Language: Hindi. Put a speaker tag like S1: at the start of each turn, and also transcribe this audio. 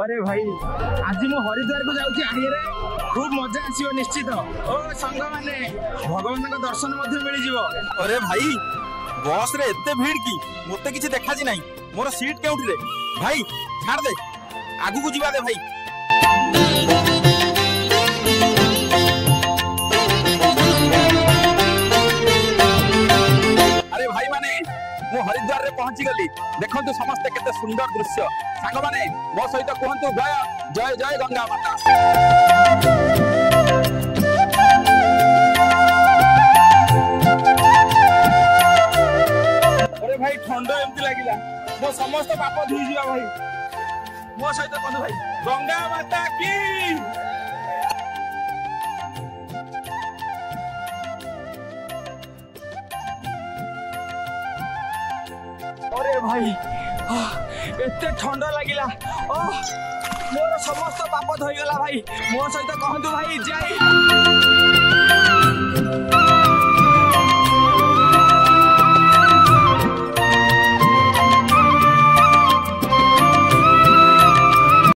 S1: अरे भाई आज मु हरिद्वार को जाऊँ आगे खूब मजा आसो निश्चित। ओ संग माने भगवान का दर्शन मिल जाव।
S2: अरे भाई बस रे एते भीड़ की मते किछि देखा जी नहीं मोर सीट केउठी रे भाई छाड़ दे आगु को जीवा दे भाई। अरे भाई माने मु हरिद्वार रे पहुंची गली देखंतु समस्त केते सुंदर दृश्य सांग माने मो सहित कहंतु जय जय गंगा माता।
S1: अरे भाई ठंडा एमती लागिला मो समस्त पाप धुई जिवा भाई मो सहित कहंतु भाई गंगा माता की। अरे भाई एते ठंडा लागिला मोर समस्त पाप धोई गला भाई मो सहित कहंतु भाई जय।